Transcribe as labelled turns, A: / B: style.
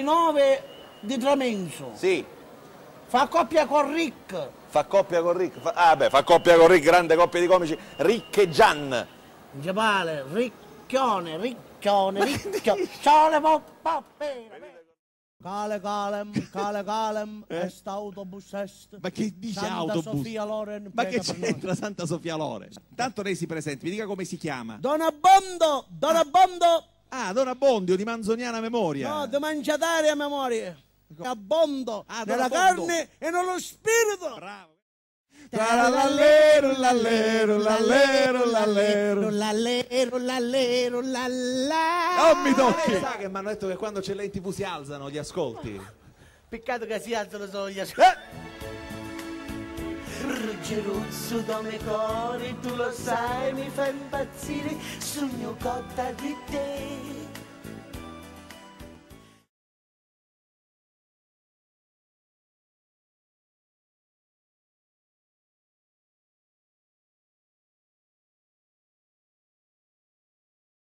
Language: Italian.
A: 9 di Tramenzo.
B: Sì.
A: Fa coppia con Rick.
B: Fa coppia con Rick. Fa coppia con Rick, grande coppia di comici. Rick e Gian.
A: Giapale, Ricchione. Ciao pappere. Calem, est autobus est.
C: Ma che dice
A: Santa
C: autobus?
A: Sofia Loren.
C: Ma che
A: prega per
C: c'entra Santa Sofia Loren? Tanto lei si presenti, mi dica come si chiama.
A: Don Abbondo.
C: Ah, Don Abbondio di manzoniana memoria.
A: No, di mangiatare a memoria. Abbondo
C: Don
A: nella
C: Abbondo.
A: carne e nello spirito.
C: Bravo.
A: Lallero,
C: Non mi tocchi.
D: Lei sa che mi hanno detto che quando c'è lei in TV si alzano gli ascolti?
A: Peccato che si alzano solo gli Ruggeruzzo come cori, tu lo sai, mi fa impazzire, sogno cotta di te.